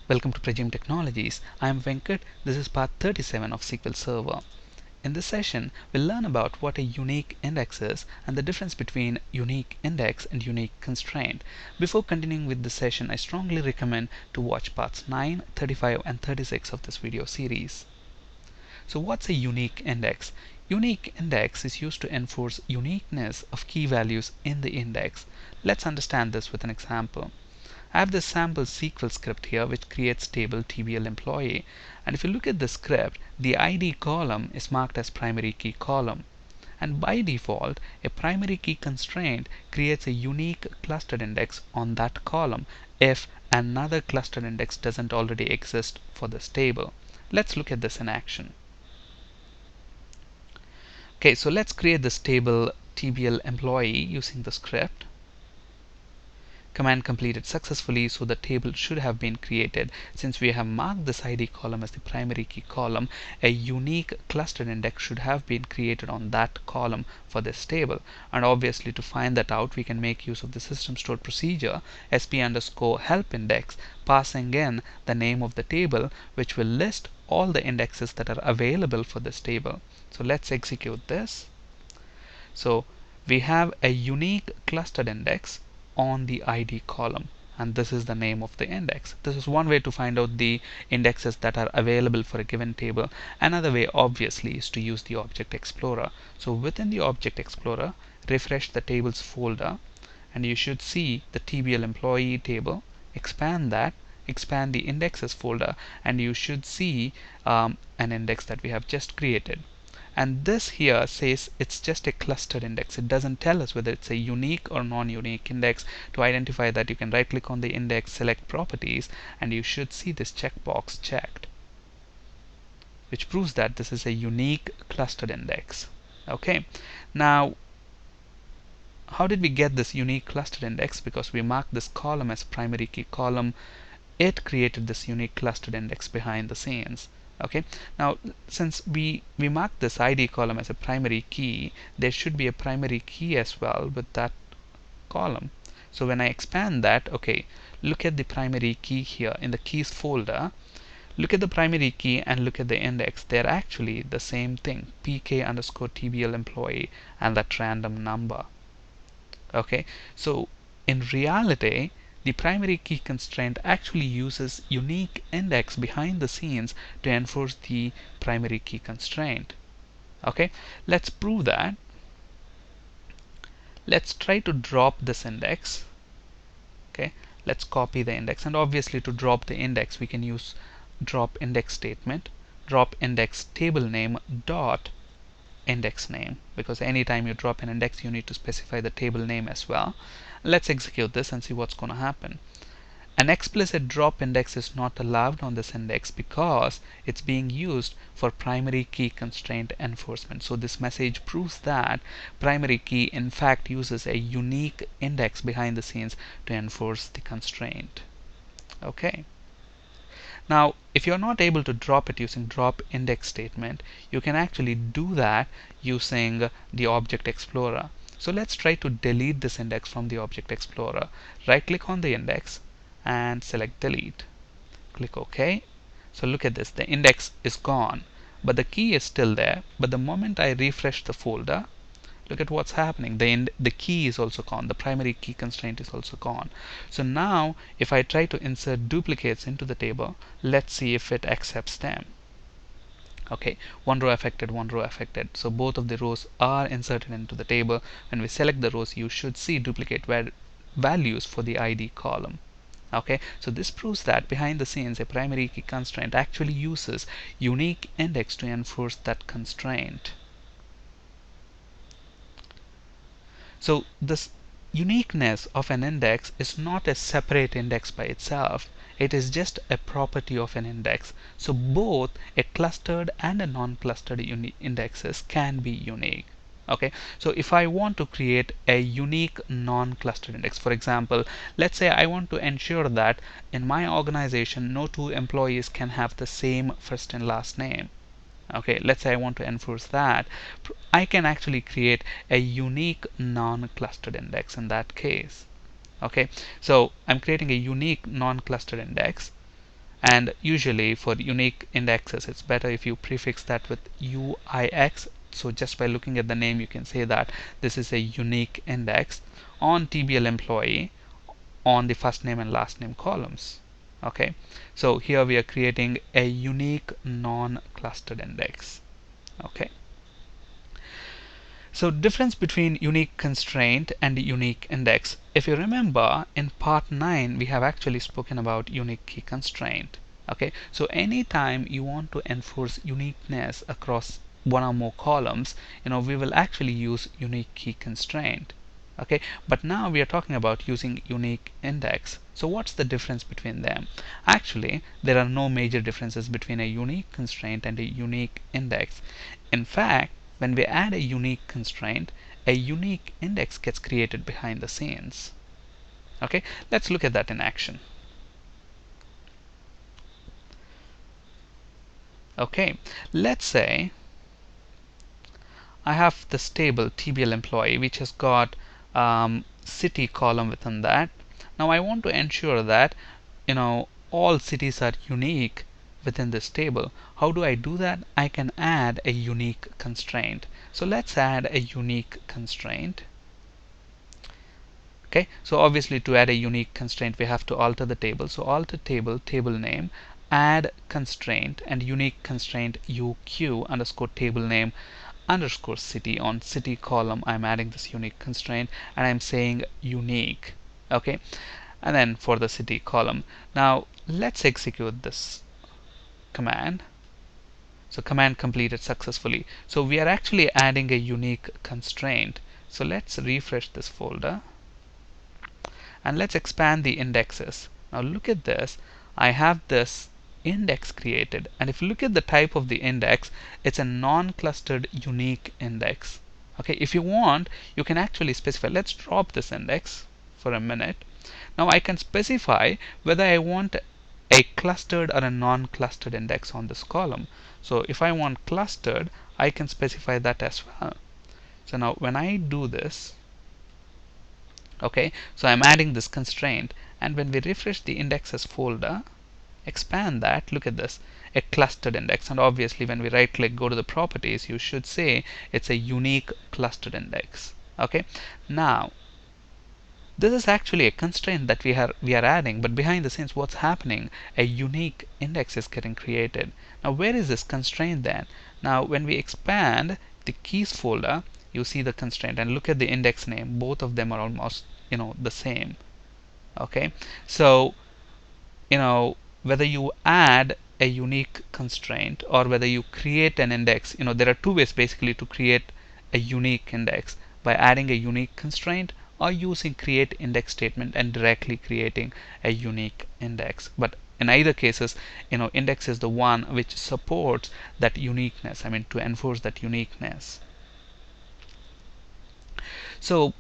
Welcome to Pragim Technologies. I am Venkat. This is part 37 of SQL Server. In this session, we'll learn about what a unique index is and the difference between unique index and unique constraint. Before continuing with this session, I strongly recommend to watch parts 9, 35 and 36 of this video series. So what's a unique index? Unique index is used to enforce uniqueness of key values in the index. Let's understand this with an example. I have this sample SQL script here which creates table TBL employee, and if you look at the script, the ID column is marked as primary key column, and by default a primary key constraint creates a unique clustered index on that column if another clustered index doesn't already exist for this table. Let's look at this in action. Okay, so let's create this table TBL employee using the script. Command completed successfully, so the table should have been created. Since we have marked this ID column as the primary key column, a unique clustered index should have been created on that column for this table. And obviously to find that out, we can make use of the system stored procedure sp_help index, passing in the name of the table, which will list all the indexes that are available for this table. So let's execute this. So we have a unique clustered index on the ID column, and this is the name of the index. This is one way to find out the indexes that are available for a given table. Another way obviously is to use the Object Explorer. So within the Object Explorer, refresh the tables folder and you should see the TBL employee table. Expand that, expand the indexes folder, and you should see an index that we have just created. And this here says it's just a clustered index. It doesn't tell us whether it's a unique or non-unique index. To identify that, you can right click on the index, select properties, and you should see this checkbox checked, which proves that this is a unique clustered index. Okay, now how did we get this unique clustered index? Because we marked this column as primary key column, it created this unique clustered index behind the scenes. Okay, now since we marked this ID column as a primary key, there should be a primary key as well with that column. So when I expand that, okay, look at the primary key here in the keys folder. Look at the primary key and look at the index. They're actually the same thing, pk_tbl employee and that random number. Okay, so in reality, the primary key constraint actually uses unique index behind the scenes to enforce the primary key constraint. Okay, let's prove that. Let's try to drop this index. Okay, let's copy the index, and obviously to drop the index we can use drop index statement, drop index table name dot index name, because anytime you drop an index you need to specify the table name as well. Let's execute this and see what's going to happen. An explicit drop index is not allowed on this index because it's being used for primary key constraint enforcement. So this message proves that primary key in fact uses a unique index behind the scenes to enforce the constraint. Okay. Now, if you're not able to drop it using drop index statement, you can actually do that using the Object Explorer. So let's try to delete this index from the Object Explorer. Right click on the index and select delete. Click OK. So look at this, the index is gone, but the key is still there. But the moment I refresh the folder, look at what's happening. The key is also gone. The primary key constraint is also gone. So now if I try to insert duplicates into the table, let's see if it accepts them. Okay, one row affected, one row affected. So both of the rows are inserted into the table. When we select the rows, you should see duplicate values for the ID column. Okay, so this proves that behind the scenes a primary key constraint actually uses unique index to enforce that constraint. So this uniqueness of an index is not a separate index by itself. It is just a property of an index. So both a clustered and a non-clustered indexes can be unique. Okay, so if I want to create a unique non-clustered index, for example, let's say I want to ensure that in my organization no two employees can have the same first and last name. Okay, let's say I want to enforce that, I can actually create a unique non-clustered index in that case. Okay, so I'm creating a unique non-clustered index, and usually for unique indexes it's better if you prefix that with UIX. So just by looking at the name you can say that this is a unique index on TBL employee on the first name and last name columns. Okay, so here we are creating a unique non-clustered index. Okay, so difference between unique constraint and unique index. If you remember, in part 9 we have actually spoken about unique key constraint. Okay, so anytime you want to enforce uniqueness across one or more columns, we will actually use unique key constraint. Okay, but now we are talking about using unique index. So what's the difference between them? Actually, there are no major differences between a unique constraint and a unique index. In fact, when we add a unique constraint, a unique index gets created behind the scenes. Okay, let's look at that in action. Okay, let's say I have this table TBL employee which has got city column within that. Now I want to ensure that all cities are unique within this table. How do I do that? I can add a unique constraint. So let's add a unique constraint. Okay, so obviously to add a unique constraint we have to alter the table. So alter table, table name, add constraint, and unique constraint UQ underscore table name underscore city. On city column I'm adding this unique constraint and I'm saying unique. Okay, and then for the city column, now let's execute this command. So command completed successfully. So we are actually adding a unique constraint. So let's refresh this folder and let's expand the indexes. Now look at this, I have this index created, and if you look at the type of the index, it's a non-clustered unique index. Okay, if you want you can actually specify. Let's drop this index for a minute. Now I can specify whether I want a clustered or a non-clustered index on this column. So if I want clustered, I can specify that as well. So now when I do this, okay, so I'm adding this constraint, and when we refresh the indexes folder, expand that, look at this, a clustered index. And obviously when we right click, go to the properties, you should say it's a unique clustered index. Okay, now this is actually a constraint that we are adding, but behind the scenes what's happening, a unique index is getting created. Now where is this constraint then? Now when we expand the keys folder, you see the constraint, and look at the index name, both of them are almost the same. Okay, so whether you add a unique constraint or whether you create an index, there are two ways basically to create a unique index: by adding a unique constraint or using create index statement and directly creating a unique index. But in either cases, index is the one which supports that uniqueness, to enforce that uniqueness. So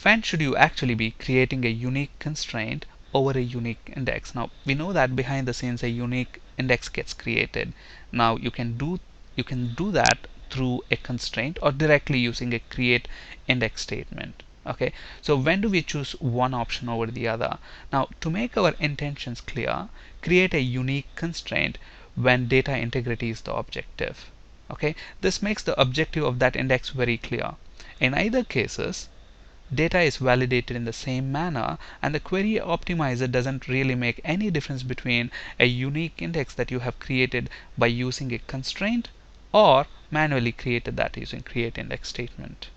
when should you actually be creating a unique constraint over a unique index? Now we know that behind the scenes a unique index gets created. Now you can do that through a constraint or directly using a create index statement. Okay, so when do we choose one option over the other? Now to make our intentions clear, create a unique constraint when data integrity is the objective. Okay, this makes the objective of that index very clear. In either cases, data is validated in the same manner, and the query optimizer doesn't really make any difference between a unique index that you have created by using a constraint or manually created that using create index statement.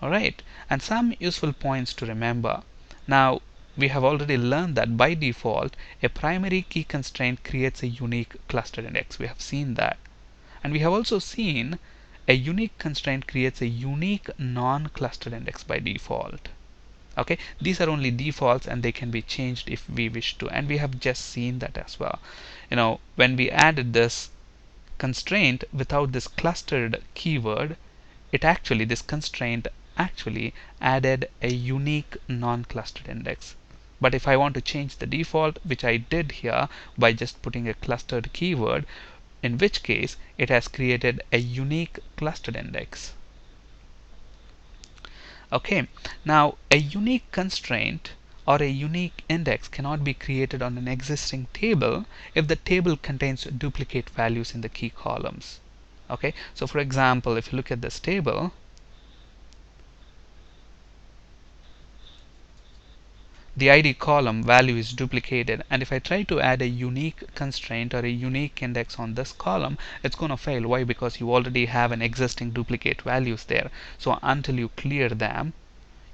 Alright, and some useful points to remember. Now we have already learned that by default a primary key constraint creates a unique clustered index. We have seen that, and we have also seen a unique constraint creates a unique non-clustered index by default. Okay, these are only defaults and they can be changed if we wish to, and we have just seen that as well. When we added this constraint without this clustered keyword, this constraint actually added a unique non-clustered index. But if I want to change the default, which I did here by just putting a clustered keyword, in which case it has created a unique clustered index. Okay, now a unique constraint or a unique index cannot be created on an existing table if the table contains duplicate values in the key columns. Okay, so for example, if you look at this table, the ID column value is duplicated, and if I try to add a unique constraint or a unique index on this column, it's going to fail. Why? Because you already have an existing duplicate values there. So until you clear them,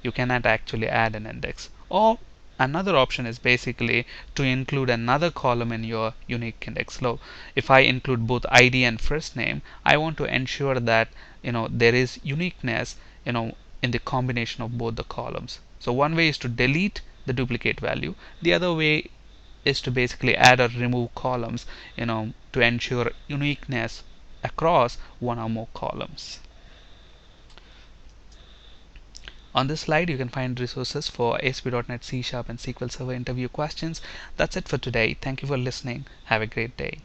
you cannot actually add an index. Or another option is basically to include another column in your unique index. So if I include both ID and first name, I want to ensure that there is uniqueness in the combination of both the columns. So one way is to delete the duplicate value. The other way is to basically add or remove columns to ensure uniqueness across one or more columns. On this slide, you can find resources for ASP.NET C# and SQL Server interview questions. That's it for today. Thank you for listening. Have a great day.